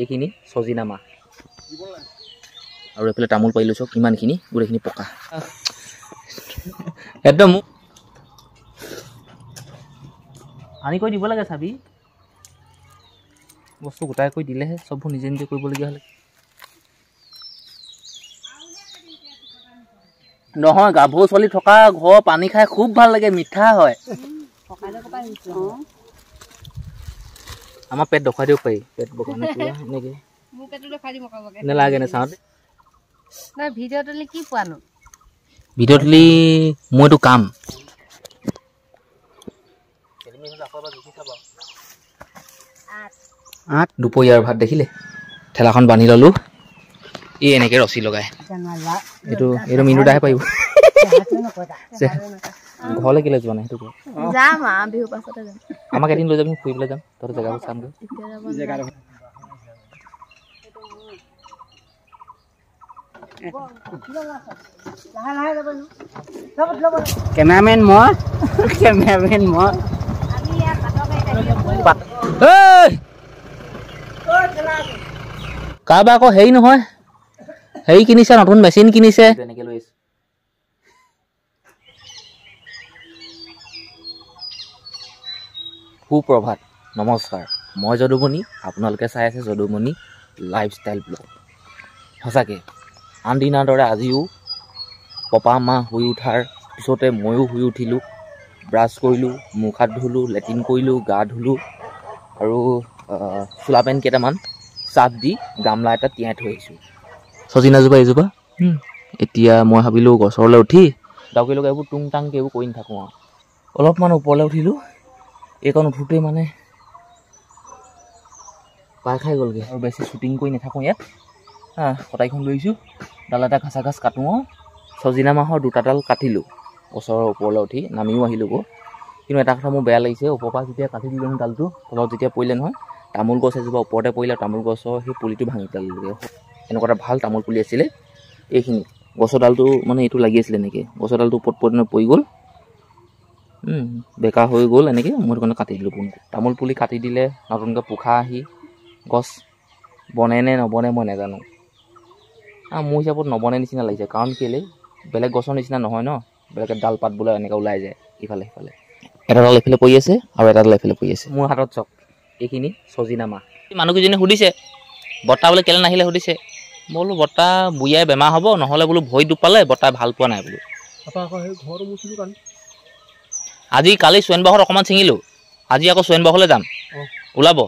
এইখিনি সজিনা মাহ আৰু এফালে তামোল পাৰিলোঁ চক ইমানখিনি গোটেইখিনি পকা একদম আনি কৈ দিব লাগে চাবি বস্তু গোটাই কৈ দিলেহে চববোৰ নিজে নিজে কৰিবলগীয়া হ'লে নহয় গাভৰু ছোৱালী থকা ঘৰ পানী খাই খুব ভাল লাগে মিঠা হয় আমাৰ পেট দেখুৱাই দিব পাৰি পেট বকানে পুৰা এনেকৈ মোৰ পেটটো দেখাই দিব কাবাকে নেলাগে নে চাওঁতে না ভিডিঅ' তুলি কি পোৱানো ভিডিঅ' তুলি মই এইটো কাম দুপৰীয়াৰ ভাত দেখিলে ঠেলাখন বান্ধি ল'লো এই এনেকৈ ৰছী লগাই এইটো এইটো মিনু দাহে পাৰিব ঘৰলৈ কেলৈ যোৱা নাই সেইটো যাম বিহু পাছতে যাম আমাক এদিন লৈ যাবি ফুৰিবলৈ যাম তহঁতৰ জেগাবোৰ চামগৈ কেমেৰামেন মই কাৰোবাৰ আকৌ হেৰি নহয় হেৰি কিনিছে নতুন মেচিন কিনিছে তেনেকৈ লৈ আহিছোঁ সুপ্ৰভাত নমস্কাৰ মই যদুমণি আপোনালোকে চাই আছে যদুমণি লাইফষ্টাইল ব্লগ সঁচাকৈ আন দিনাৰ দৰে আজিও পপা মা শুই উঠাৰ পিছতে ময়ো শুই উঠিলোঁ ব্ৰাছ কৰিলোঁ মুখ হাত ধুলোঁ লেট্ৰিন কৰিলোঁ গা ধুলোঁ আৰু চোলা পেণ্ট কেইটামান চাৰ্ফ দি গামলা এটা তিয়াই থৈ আহিছোঁ সজিনাজোপা এইজোপা এতিয়া মই ভাবিলোঁ গছৰলৈ উঠি ডাউকি লগা এইবোৰ টুং টাংকৈ এইবোৰ কৰি নাথাকোঁ আৰু অলপমান ওপৰলৈ উঠিলোঁ এইকণ উঠোঁতেই মানে পাৰ খাই গ'লগৈ আৰু বেছি শ্বুটিং কৰি নাথাকোঁ ইয়াত কটাৰীখন লৈছোঁ ডাল এটা ঘাচা ঘাচ কাটোঁ আৰু সজিনা মাহৰ দুটাডাল কাটিলোঁ গছৰ ওপৰলৈ উঠি নামিও আহিলোঁ গৈ কিন্তু এটা কথা মোৰ বেয়া লাগিছে ওপৰৰ পৰা যেতিয়া কাটি দিলোঁ ডালটো তলত যেতিয়া পৰিলে নহয় তামোল গছ এজোপা ওপৰতে পৰিলে তামোল গছৰ সেই পুলিটো ভাঙি পেলালোঁ এনেকুৱা এটা ভাল তামোল পুলি আছিলে এইখিনি গছৰ ডালটো মানে এইটো লাগি আছিলে এনেকৈ গছৰ ডালটো ওপৰত পৰি গ'ল বেকা হৈ গ'ল এনেকৈ মই সেইটো কাৰণে কাটি দিলোঁ পোনটো তামোল পুলি কাটি দিলে নতুনকৈ পোখা আহি গছ বনে নে নবনে মই নাজানো মোৰ হিচাপত নবনে নিচিনা লাগিছে কাৰণ কেলৈ বেলেগ গছৰ নিচিনা নহয় ন বেলেগে ডাল পাত বোলে এনেকৈ ওলাই যায় ইফালে সিফালে এটা ডাল এইফালে পৰি আছে আৰু এটা ডাল এইফালে পৰি আছে মোৰ হাতত চক এইখিনি সজিনা মাহ মানুহকেইজনী সুধিছে বৰ্তা বোলে কেলৈ নাহিলে সুধিছে মই বোলো বৰ্তা বুঢ়াই বেমাৰ হ'ব নহ'লে বোলো ভৰিত দুখ পালে বৰ্তাই ভাল পোৱা নাই বোলো আজি কালি চোৱেনবাহত অকণমান ছিঙিলোঁ আজি আকৌ চোৱেনবাহলৈ যাম ওলাব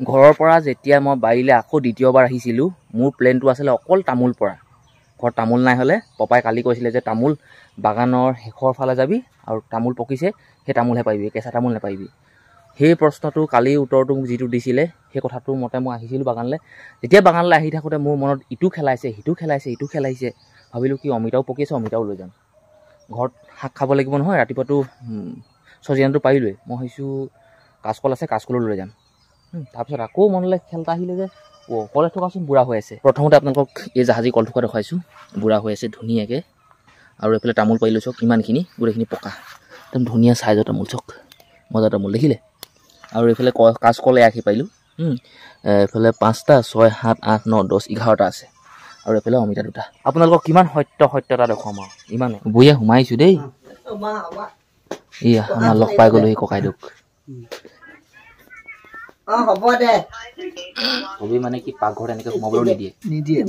ঘৰৰ পৰা যেতিয়া মই বাৰীলৈ আকৌ দ্বিতীয়বাৰ আহিছিলোঁ মোৰ প্লেনটো আছিলে অকল তামোল পৰা ঘৰত তামোল নাই হ'লে পপাই কালি কৈছিলে যে তামোল বাগানৰ শেষৰ ফালে যাবি আৰু তামোল পকিছে সেই তামোলহে পাৰিবি কেঁচা তামোল নাপাৰিবি সেই প্ৰশ্নটো কালি উত্তৰটো মোক যিটো দিছিলে সেই কথাটোৰ মতে মই আহিছিলোঁ বাগানলৈ যেতিয়া বাগানলৈ আহি থাকোঁতে মোৰ মনত ইটো খেলাইছে সিটো খেলাইছে ভাবিলোঁ কি অমিতাও পকিছে অমিতাও লৈ যাম ঘৰত শাক খাব লাগিব নহয় ৰাতিপুৱাটো সজিনাটো পাৰিলোৱে মই ভাবিছোঁ কাচকল আছে কাচকলো লৈ যাম তাৰপিছত আকৌ মনলৈ খেল এটা আহিলে যে কলে থকাচোন বুঢ়া হৈ আছে প্ৰথমতে আপোনালোকক এই জাহাজী কল থকা দেখুৱাইছোঁ বুঢ়া হৈ আছে ধুনীয়াকৈ আৰু এইফালে তামোল পাৰিলোঁ চক ইমানখিনি গোটেইখিনি পকা একদম ধুনীয়া চাইজৰ তামোল চক মজা তামোল দেখিলে আৰু এইফালে কাচকল আশী পাৰিলোঁ এইফালে 5টা 6 7 8 9 10 11টা আছে আৰু এইফালে অমিতা 2টা আপোনালোকক কিমান সত্যতা দেখুৱাম আৰু ইমানে বুঢ়ীয়ে সোমাইছোঁ দেই এয়া আমাৰ লগ পাই গ'লোঁ সেই ককাইদেউক হ'ব দে কবি মানে কি পাকঘৰত এনেকৈ সোমাবলৈ নিদিয়ে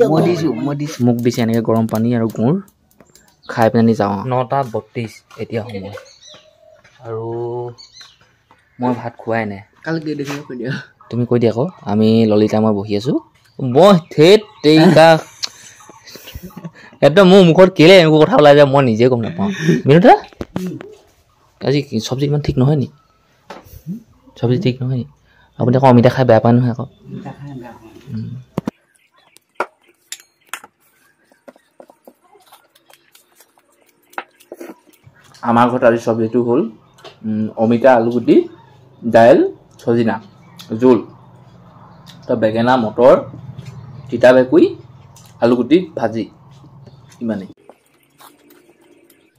মোক দিছে এনেকৈ গৰম পানী আৰু গুড় খাই পিনি যাওঁ 9:32 এতিয়া সময় আৰু মই ভাত খোৱাই নাই তুমি কৈ দিয়া আকৌ আমি ললিতা মই বহি আছোঁ মই থেত তেৰিকা একদম মোৰ মুখত কেলৈ এনেকুৱা কথা ওলাই যায় মই নিজে গম নাপাওঁ মিনুদা আজি চব্জি ইমান ঠিক নহয় নি চব্জি ঠিক নহয় নি আপুনি আকৌ অমিতা খাই বেয়া পায় নহয় আকৌ আমাৰ ঘৰত আজি চব্জিটো হ'ল অমিতা আলুগুটি দাইল সজিনা জোল তো বেঙেনা মটৰ তিতা ভেকুই আলুগুটি ভাজি ইমানেই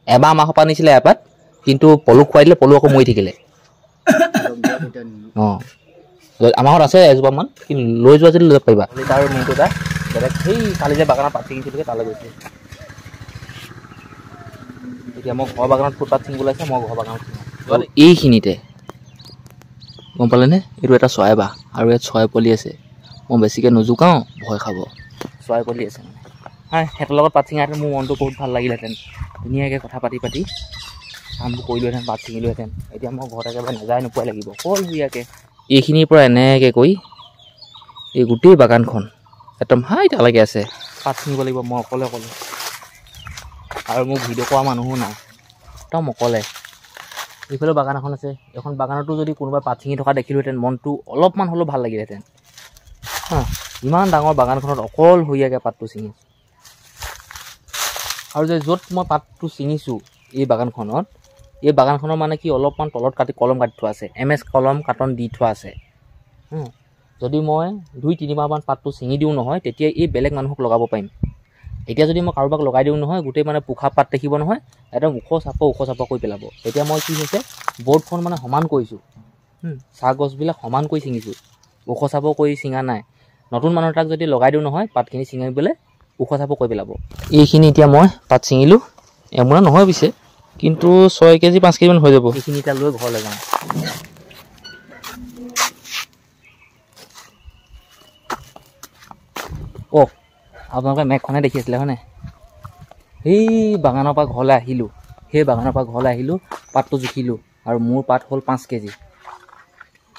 এবাৰ আমাৰ সপা নিছিলে এপাত কিন্তু পলু খুৱাই দিলে পলু আকৌ মৰি থাকিলে অঁ আমাৰ ঘৰত আছে এজোপামান, কিন্তু লৈ যোৱা যদি লৈ যাব পাৰিবা। তাৰ মেইনটো এটা বেলেগ সেই কালি যে বাগানত পাত ছিঙিছিলোগৈ তালৈ গৈছে। এতিয়া মই ঘৰৰ বাগানত ফুট পাত ছিঙিবলৈ আছে, মই ঘৰৰ বাগানত ছিঙিম। এইখিনিতে গম পালেনে, এইটো এটা চৰাই বাহ আৰু ইয়াত চৰাই পোৱালি আছে। মই বেছিকৈ নোজোকাওঁ, ভয় খাব। চৰাই পোৱালি আছে মানে হয়, সিহঁতৰ লগত পাত ছিঙাহেঁতেন মোৰ মনটো বহুত ভাল লাগিলেহেঁতেন। ধুনীয়াকৈ কথা পাতি কামবোৰ কৰিলোহেঁতেন, পাত ছিঙিলোহেঁতেন। এতিয়া মই ঘৰত একেবাৰে নাযায় নোপোৱাই লাগিব সলভীয়াকৈ। এইখিনিৰ পৰা এনেকৈ কৰি এই গোটেই বাগানখন একদম হাই তালৈকে আছে। পাত ছিঙিব লাগিব মই অকলে আৰু মোক ভিডিঅ' কৰা মানুহো নাই, একদম অকলে। এইফালেও বাগান এখন আছে, এখন বাগানতো যদি কোনোবাই পাত ছিঙি থকা দেখিলোহেঁতেন মনটো অলপমান হ'লেও ভাল লাগিলেহেঁতেন। ইমান ডাঙৰ বাগানখনত অকলশৰীয়াকৈ পাতটো ছিঙিছোঁ। আৰু যে য'ত মই পাতটো ছিঙিছোঁ এই বাগানখনৰ মানে কি অলপমান তলত কলম কাটি থোৱা আছে, MS কলম কাটন দি থোৱা আছে। যদি মই 2-3 মাহমান পাতটো ছিঙি দিওঁ নহয়, তেতিয়া এই বেলেগ মানুহক লগাব পাৰিম। এতিয়া যদি মই কাৰোবাক লগাই দিওঁ নহয়, গোটেই মানে পোখা পাত দেখিব নহয়, একদম ওখ চাপ কৰি পেলাব। এতিয়া মই কি হৈছে বৰ্ডখন মানে সমান কৰিছোঁ, চাহ গছবিলাক সমান কৰি ছিঙিছোঁ, ওখ চাপ কৰি ছিঙা নাই। নতুন মানুহ এটাক যদি লগাই দিওঁ নহয়, পাতখিনি ছিঙিবলৈ ওখ চাপ কৰি পেলাব। এইখিনি এতিয়া মই পাত ছিঙিলোঁ, এমোনা নহয় পিছে, কিন্তু 6 কেজি 5 কেজিমান হৈ যাব। এইখিনি এতিয়া লৈ ঘৰলৈ যাওঁ। আপোনালোকে মেঘখনে দেখি আছিলে হয়নে? সেই বাগানৰ পৰা ঘৰলৈ আহিলোঁ, পাতটো জুখিলোঁ আৰু মোৰ পাত হ'ল 5 কেজি।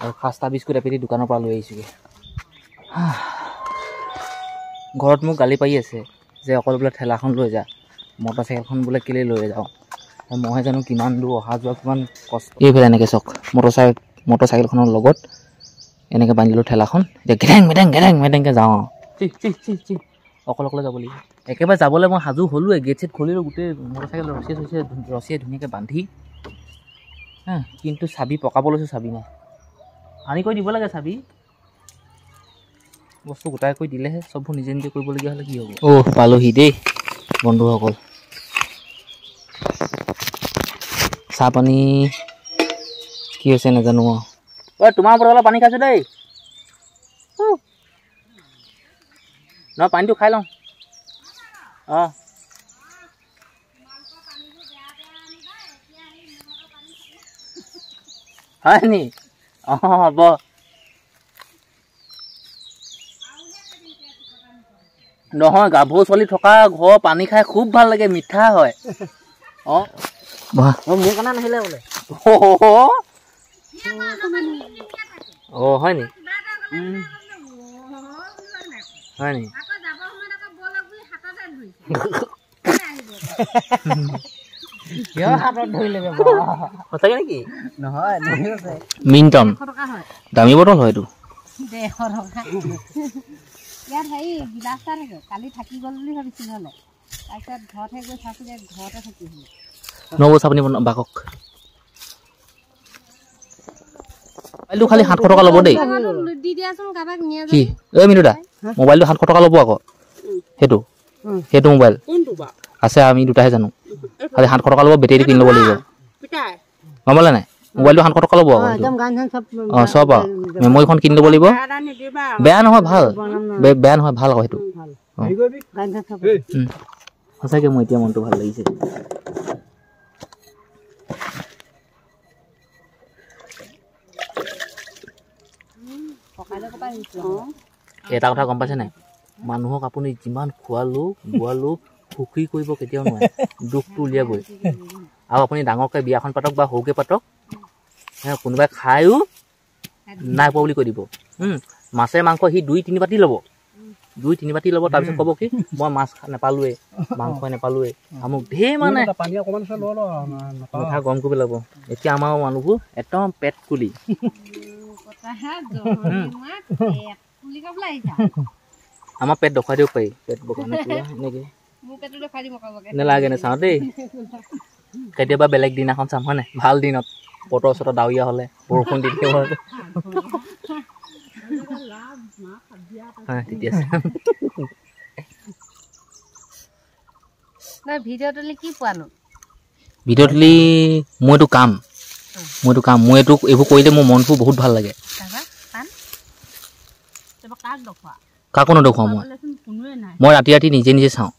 আৰু 5টা বিস্কুট এপেটি দোকানৰ পৰা লৈ আহিছোঁগৈ। ঘৰত মোক গালি পাৰি আছে যে অকল বোলে ঠেলাখন লৈ যা, মটৰচাইকেলখন বোলে কেলৈ লৈ যাওঁ। মই জানো কিমান দূৰ অহা যোৱা কিমান কষ্ট। এইফালে এনেকৈ চাওক মটৰচাইকেলখনৰ লগত এনেকৈ বান্ধিলোঁ ঠেলাখন। এতিয়া ঘেটেং মেটেংকৈ যাওঁ অকলে যাব লাগিব। একেবাৰে যাবলৈ মই সাজু হ'লোৱে, গেট চেট খুলিলোঁ, গোটেই মটৰচাইকেল ৰছীয়ে ধুনীয়াকৈ বান্ধি। কিন্তু চাবি পকাব লৈছোঁ, চাবি নাই। আনি কৰি দিব লাগে চাবি, বস্তু গোটাই কৰি দিলেহে। চববোৰ নিজে কৰিবলগীয়া হ'লে কি হ'ব। পালোহি দেই বন্ধুসকল। চাহ পানী কি হৈছে নাজানো। তোমাৰ ওপৰত অলপ পানী খাইছোঁ দেই। নহয় পানীটো খাই লওঁ। হয় নি? হ'ব। নহয়, গাভৰু ছোৱালী থকা ঘৰ পানী খাই খুব ভাল লাগে, মিঠা হয়। মোৰ কাৰণে নাহিলে বোলে। হয় নি? সঁচাকে নেকি? নহয়, মিণ্টন দামী বটল হয় এইটো। ইয়াত হেৰি গিলাচ এটা থাকে, কালি থাকি গ'ল বুলি ভাবিছিলোঁ হ'লে, তাৰপিছত ঘৰতহে গৈ চাইছোঁ যে ঘৰতে থাকিছিলে। নবৌ চাপনি বাকক মোবাইলটো খালি 700 টকা ল'ব দেই। দি দিয়াচোন কাৰোবাক নিয়ে কি মিনু দা, মোবাইলটো 700 টকা ল'ব আকৌ। সেইটো মোবাইল আছে, আমি দুটাহে জানো। খালি 700 টকা ল'ব, বেটেৰী কিনি ল'ব লাগিব। গম পালে নাই? মোবাইলটো 700 টকা ল'ব আকৌ। চব আৰু মেমৰিখন কিনি ল'ব লাগিব। বেয়া নহয়, ভাল। বেয়া নহয়, ভাল আকৌ সেইটো। সঁচাকৈ মোৰ এতিয়া মনটো ভাল লাগিছে। এটা কথা গম পাইছে নাই? মানুহক আপুনি যিমান খোৱালো বোৱালো সুখী কৰিব কেতিয়াও নোৱাৰে, দুখটো উলিয়াবই। আৰু আপুনি ডাঙৰকৈ বিয়াখন পাতক বা সৰুকৈ পাতক, কোনোবাই খায়ো নাই পোৱা বুলি কৈ দিব। মাছে মাংস সি 2-3 বাতি ল'ব, 2-3 বাতি ল'ব। তাৰপিছত ক'ব কি মই মাছ নাপালোৱে, মাংস নাপালোৱে, আমুক ঢেৰ মানে কথা গৰম কৰিব লাগিব। এতিয়া আমাৰ মানুহবোৰ একদম পেট কুলি। আমাৰ পেট দেখুৱাই দিব পাৰি, পেট এনেকে নেলাগে নাচাওঁ দেই। কেতিয়াবা বেলেগ দিনাখন চাম হয় নাই, ভাল দিনত বতৰ চতৰ ডাৱৰীয়া হ'লে, বৰষুণ দি থাকিব তেতিয়া ভিডিঅ' তুলি কি পোৱানো? ভিডিঅ' তুলি মোৰ এইটো কাম, মই এইবোৰ কৰিলে মোৰ মনটো বহুত ভাল লাগে। দেখুৱা কাকো নেদেখুৱাওঁ মই বোলেচোন কোনোৱে নাই মই ৰাতি ৰাতি নিজে নিজে চাওঁ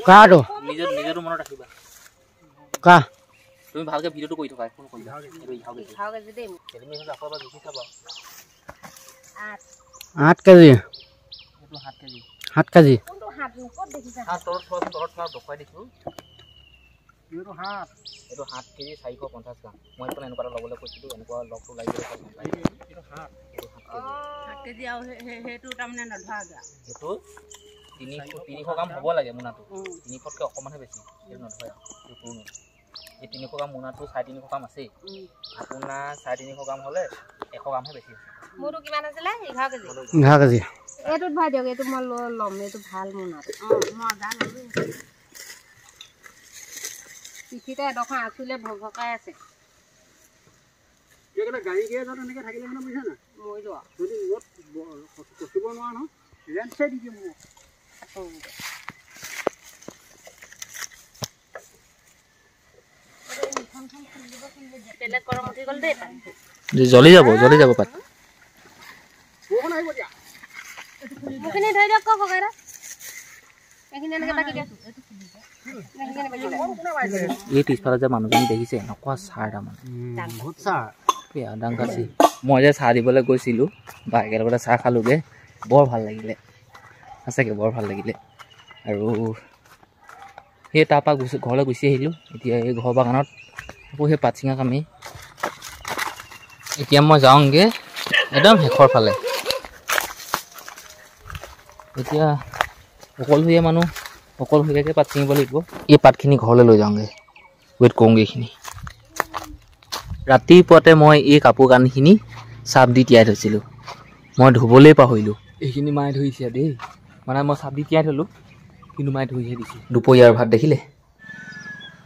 কাটো নিজৰটো মনত ৰাখিবা কা তুমি ভালকে ভিডিঅ'টো কৰি থকা ফোন কৰি আঠ কেজি 7 কেজি এইটো 7 কেজি 450 গ্ৰাম মই এখন এনেকুৱা ল'বলৈ কৈছিলোঁ এনেকুৱা লগটো লাগিলে এইটো 7 কেজি আৰু সেইটো তাৰমানে নধৰা সেইটো 300 গ্ৰাম হ'ব লাগে মোনাটো 300তকৈ অকণমানহে বেছি সেইটো নধৰে এই 300 গ্ৰাম মোনাটো 350 গ্ৰাম আছেই আপোনাৰ 350 গ্ৰাম হ'লে 100 গ্ৰামহে বেছি আছে মোৰটো কিমান আছিলে 11 কেজি 11 কেজি এইটোত ভাই দিয়ক এইটো মই ল'ম এইটো ভাল মোনাটো মজা ল'লো পিঠিতে এডোখৰ আঁচুলে ভকাই আছে গাড়ী গিয়ে এনেকৈ থাকিলে মানে বুজিছা না মই যোৱা যদি ৰ'দ কচিব নোৱাৰা ন ৰেঞ্চ চাই দি মোক বেলেগ গৰম উঠি গ'ল দেই জ্বলি যাব পাত বৰষুণ আহিব দিয়া এইখিনি ধৰি দিয়ক কওক ভকাইৰা এইখিনি এনেকৈ বাকি দিয়া এই পিছফালে যে মানুহজনী দেখিছে এনেকুৱা চাৰ তাৰমানে বহুত চাৰ ডাংকাচি মই যে চাহ দিবলৈ গৈছিলোঁ বা একেলগতে চাহ খালোগৈ বৰ ভাল লাগিলে সঁচাকৈ বৰ ভাল লাগিলে আৰু সেই তাৰপৰা ঘৰলৈ গুচি আহিলোঁ এতিয়া এই ঘৰ বাগানত আকৌ সেই পাত চিঙা কামেই এতিয়া মই যাওঁগৈ একদম শেষৰ ফালে এতিয়া অকলশৰীয়া মানুহ অকলশৰীয়াকৈ পাত ছিঙিব লাগিব এই পাতখিনি ঘৰলৈ লৈ যাওঁগৈ ৱেইট কৰোঁগৈ এইখিনি ৰাতিপুৱাতে মই এই কাপোৰ কানিখিনি চাপ দি তিয়াই থৈছিলোঁ মই ধুবলৈ পাহৰিলোঁ এইখিনি মায়ে ধুইছে দেই মানে মই চাপ দি তিয়াই থ'লোঁ কিন্তু মায়ে ধুইহে দিছে দুপৰীয়াৰ ভাত দেখিলে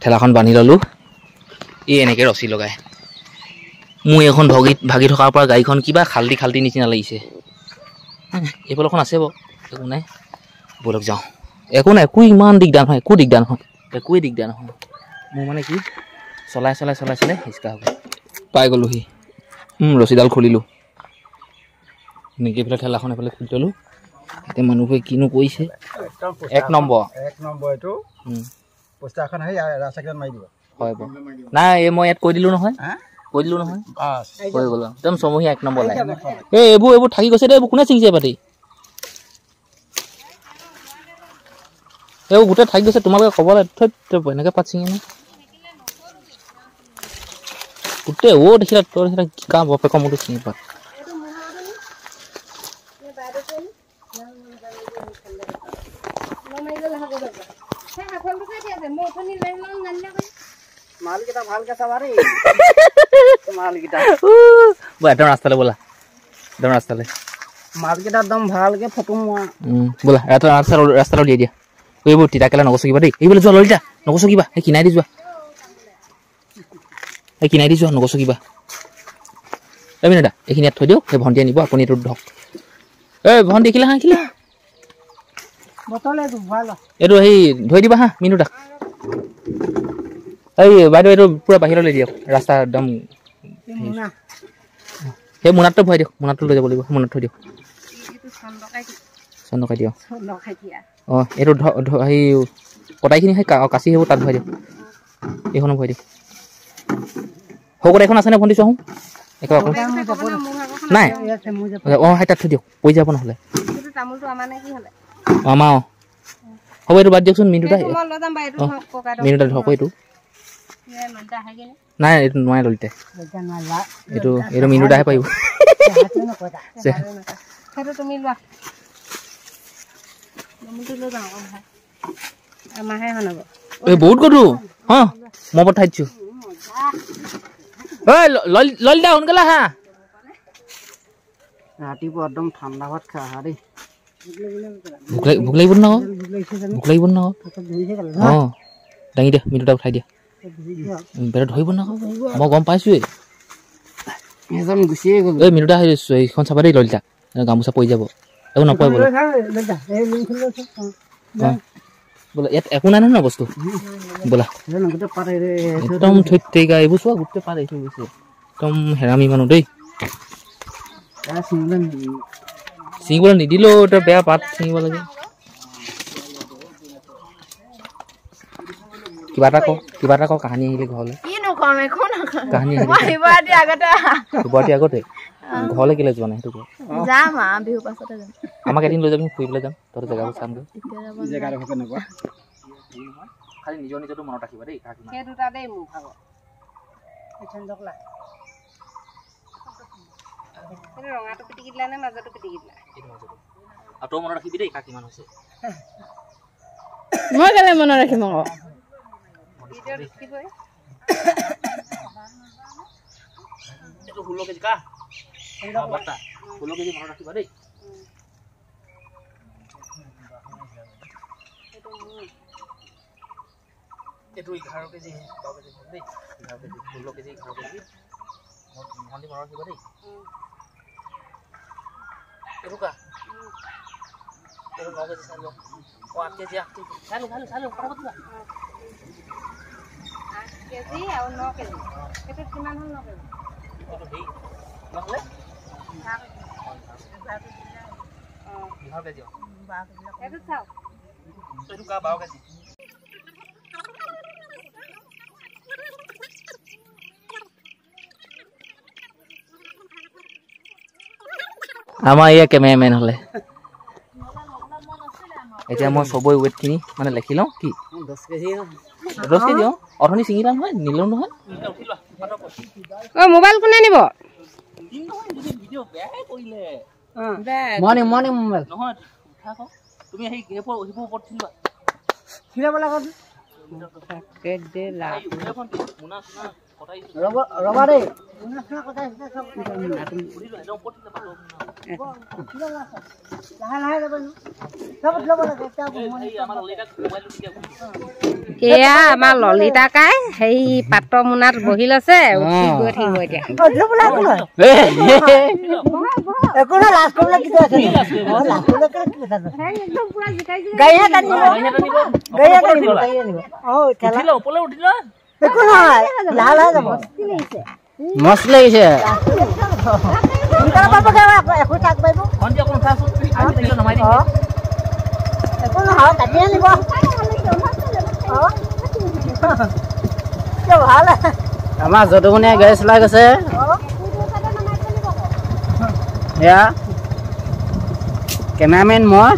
ঠেলাখন বান্ধি ল'লোঁ এই এনেকৈ ৰছী লগাই মোৰ এইখন ভাগি থকাৰ পৰা গাড়ীখন কিবা খাল্টি নিচিনা লাগিছে এইফালখন আছে বাৰু একো নাই ব'লক যাওঁ একো নাই একো ইমান দিগদাৰ নহয় একোৱেই দিগদাৰ নহয় মোৰ মানে কি চলাই হিচকা হ'ব পাই গ'লোহি ৰছীডাল খুলিলোঁ এনেকৈ এইফালে ঠেলাখন এইফালে খুলি থ'লোঁ এতিয়া মানুহবোৰে কিনো কৰিছে 1 নম্বৰ এইটো পোষ্টাৰখন আহি ৰাস্তাকেইটাত মাৰি দিব হয় বাৰু নাই এই মই ইয়াত কৈ দিলোঁ নহয় হৈ গ'ল একদম ছমহীয়া 1 নম্বৰ লাগে এই এইবোৰ থাকি গৈছে দেই এইবোৰ কোনে ছিঙিছে পাতি এইবোৰ গোটেই থাকি গৈছে তোমালোকে খবৰ এনেকৈ পাত ছিঙি নে গোটেই দেখিলা তোৰ দেখিলা কি কাম বাপেকৰ মোৰটো ছিঙি পাত একদম ৰাস্তালৈ ব'লা মালকেইটা একদম ভালকে ফটো মোৱা ব'লা ৰাস্তালৈ উলিয়াই দিয়া এইবোৰ তিতাকেলা নগচকিবা দেই এইবোলে যোৱা ললিতা নগচকিবা সেই কিনাই দি যোৱা নগচকিবা মিনুদা এইখিনি ইয়াত থৈ দিওঁ সেই ভণ্টি আনিব আপুনি এইটো ধৰক এই ভণ্টি দেখিলা এইটো সেই ধৰি দিবা হা মিনুদা এই বাইদেউ এইটো পূৰা বাহিৰলৈ দিয়ক ৰাস্তা একদম সেই মোনাতটো ভৰাই দিয়ক মোনাতটো লৈ যাব লাগিব মোনাত থৈ দিয়ক চন্দকাই দিয়ক অঁ এইটো সেই কটাইখিনি সেই কাচি সেইবোৰ তাত ভৰাই দিয়ক এইখনো ভৰাই দিয়ক সৌ কটাইখন আছেনে ভণ্টি চোৱাচোন নাই অঁ সেই তাত থৈ দিয়ক পৰি যাব নহ'লে আমাৰ হ'ব এইটো বাদ দিয়কচোন মিনুদা মিনুদা ধৰক এইটো নাই এইটো নোৱাৰে ললিতে এইটো মিনুদাহে পাৰিব এই বহুত গধুৰ অঁ মই পঠাই দিছোঁ ঐ ললিতা সোনকালে আহা ৰাতিপুৱা একদম ঠাণ্ডা ভাত খা দেই ভোক লাগিব ন অঁ দাঙি দিয়া মিনুদা উঠাই দিয়া বেলেগ ধৰিব নাখাব মই গম পাইছোঁৱেই গুচিয়ে গ'ল এই মিনুদা সেইখন চাবা দেই ললিতা গামোচা পৰি যাব একো নপৰে বোলে বোলা ইয়াত একো নাই নহয় বস্তু বোলা একদম থৈকা এইবোৰ চোৱা গোটেই পাত এইটো গৈছে একদম হেৰামি মানুহ দেই ছিঙিবলৈ নিদিলেও তই বেয়া পাত ছিঙিব লাগে কিবা এটা ক কাহিনী আহিলে ঘৰলৈ কাহিনী আগতে ঘৰলৈ কেলে যোৱা নাই সেইটো আমাক এদিন লৈ যাবি ফুৰিবলৈ যাম তহঁতৰ জেগাবোৰ চামগৈ খালি নিজৰ নিজৰটো মনত ৰাখিবা দেই ৰঙাটো পিটিকি দিলা নে মাজতো পিটিকি দিলা আৰু তই মনত ৰাখিবি দেই কা কিমান হৈছে মই কেলে মনত ৰাখিম আকৌ এইটো 16 কেজি কা বটা 16 কেজি মনত ৰাখিবা দেই এইটো 11 কেজি 12 কেজি দেই 11 কেজি 16 কেজি 11 কেজি মনত ৰাখিবা দেই এইটো কা এইটো 9 কেজি চালো 8 কেজি চালো কথা কথা কেজি আৰু 9 কেজি সেইটো কিমান হ'ল 9 কেজি এইটো হেই নহলে 12 কেজি এইটো চাও এইটো কা 12 কেজি আমাৰ ইয়া কেমেৰামেন হলে এতিয়া মই সবই ওয়েট খিনি মানে লিখি লওঁ কি 10 কেজি অথনি ছিঙিলা নহয় নিলো নহয় মোবাইল কোনে নিব মৰ্নিং মোবাইল নহয় তুমি আহি গেপৰ ওপৰত ছিলা ৰবা দেই এয়া আমাৰ ললিতা কাই সেই পাত্ৰ মোনাত বহি লৈছে উঠি গৈ থাকিব এতিয়া মস্ত লাগিছে আমাৰ যদুমণিয়ে গাড়ী চলাই গৈছে এয়া কেমেৰামেন মই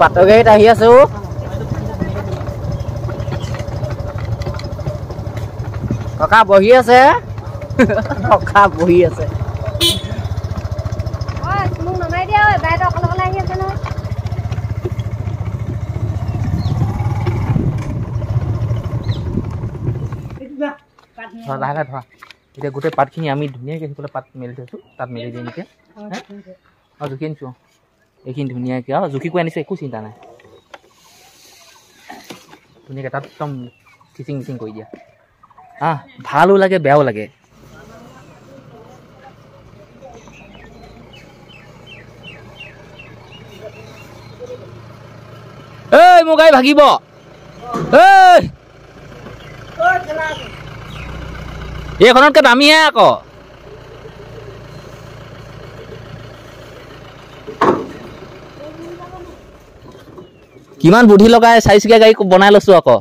পাটৰ গাড়ীত আহি আছো ককা বহি আছে লাহে লাহে ধৰা এতিয়া গোটেই পাতখিনি আমি ধুনীয়াকৈ সেইফালে পাত মেলি থৈছোঁ তাত মেলি দিম এতিয়া আৰু জুখি আনিছোঁ এইখিনি ধুনীয়াকৈ আৰু জুখি কৈ আনিছোঁ একো চিন্তা নাই ধুনীয়াকৈ তাত একদম খিচিং কৰি দিয়া ভালো লাগে বেয়াও লাগে এই মোৰ গাড়ী ভাগিব এইখনতকৈ দামীহে আকৌ কিমান বুদ্ধি লগাই 4 চকীয়া গাড়ী বনাই লৈছো আকৌ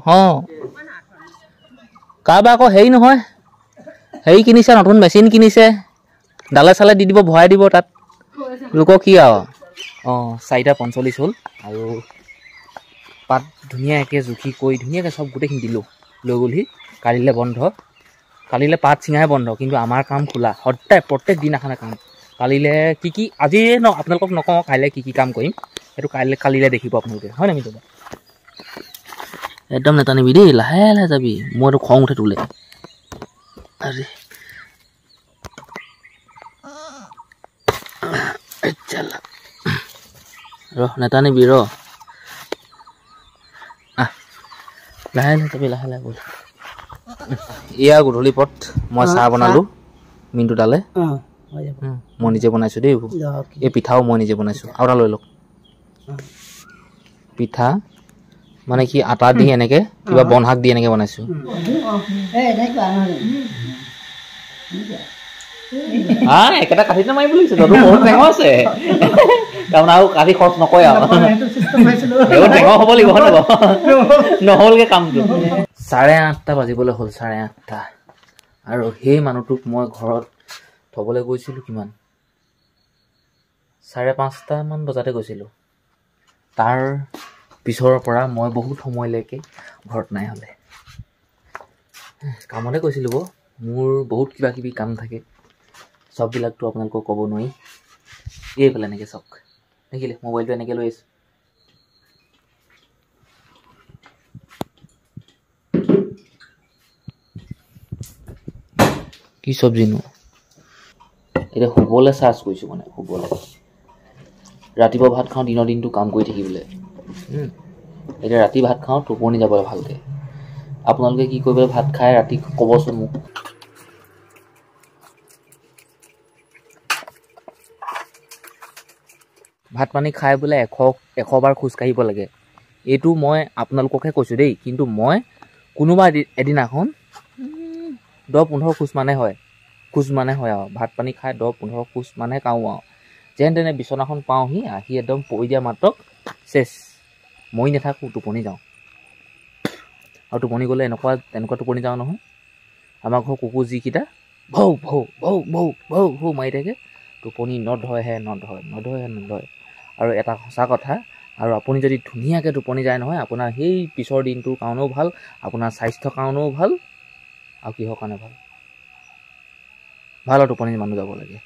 কাৰোবাৰ আকৌ হেৰি নহয় হেৰি কিনিছে নতুন মেচিন কিনিছে ডালে চালে দি দিব ভৰাই দিব তাত লোকৰ কি আৰু 4টা 45 হ'ল আৰু পাত ধুনীয়াকৈ জুখি কৰি ধুনীয়াকৈ চব গোটেইখিনি দিলোঁ লৈ গ'লহি কালিলৈ বন্ধ কালিলৈ পাত চিঙাহে বন্ধ কিন্তু আমাৰ কাম খোলা সদায় প্ৰত্যেক দিনাখনে কাম কালিলৈ কি আজি আপোনালোকক নকওঁ কাইলৈ কি কাম কৰিম সেইটো কালিলৈ দেখিব আপোনালোকে হয় নাই মিত্ৰ একদম নেটানিবি দেই লাহে লাহে যাবি মোৰ এইটো খং উঠে তোলে আৰে নেটানিবি লাহে লাহে যাবি লাহে লাহে বল এয়া গধূলি পথ মই চাহ বনালোঁ মিনটো তালে মই নিজে বনাইছোঁ দেই এই পিঠাও মই নিজে বনাইছোঁ আৰু এটা লৈ লওক পিঠা মানে কি আটা দি এনেকে কিবা বন শাক দি এনেকে বনাইছো একেটা কাঠিতে মাৰিব লাগিছে ততো বহুত টেঙৰ আছে তাৰমানে আৰু কাঠি খৰচ নকৰে আৰু সেইবোৰ টেঙৰ হ'ব লাগিব হয় নহ'লগে কামটো 8:30 বাজিবলৈ হ'ল 8:30 আৰু সেই মানুহটোক মই ঘৰত থ'বলৈ গৈছিলোঁ কিমান 5:30 মান বজাতে গৈছিলোঁ তাৰ পিছৰ পৰা মই বহুত সময়লৈকে ঘৰত নাই হ'লে কামতে গৈছিলোঁ মোৰ বহুত কিবা কিবি কাম থাকে সববিলাকতো আপোনালোকক ক'ব নোৱাৰি এইফালে এনেকৈ চাওক দেখিলে মোবাইলটো এনেকৈ লৈ আছোঁ কি চব্জিনো এতিয়া শুবলৈ চাৰ্জ কৰিছোঁ মানে শুবলৈ ৰাতিপুৱা ভাত খাওঁ দিনৰ দিনটো কাম কৰি থাকিবলৈ এতিয়া ৰাতি ভাত খাওঁ টোপনি যাবলৈ ভালকৈ আপোনালোকে কি কৰিব ভাত খাই ৰাতি ক'বচোন মোক ভাত পানী খাই বোলে 100 বাৰ খোজকাঢ়িব লাগে এইটো মই আপোনালোককহে কৈছোঁ দেই কিন্তু মই কোনোবা এদিনাখন 10-15 খোজ মানে হয় আৰু ভাত পানী খাই 10-15 খোজ মানে কাওঁ আৰু যেন তেনে বিচনাখন পাওঁহি আহি একদম পৰি দিয়া মাত্ৰক চেচ মই নাথাকোঁ টোপনি যাওঁ আৰু টোপনি গ'লে তেনেকুৱা টোপনি যাওঁ নহয় আমাৰ ঘৰৰ কুকুৰ যিকেইটা ভৌ ভৌ ভৌ ভৌ ভৌ ভৌ মাৰি থাকে টোপনি নধৰেহে নধৰে আৰু এটা সঁচা কথা আৰু আপুনি যদি ধুনীয়াকৈ টোপনি যায় নহয় আপোনাৰ সেই পিছৰ দিনটোৰ কাৰণেও ভাল আপোনাৰ স্বাস্থ্যৰ কাৰণেও ভাল আৰু কিহৰ কাৰণে ভাল আৰু টোপনি মানুহ যাব লাগে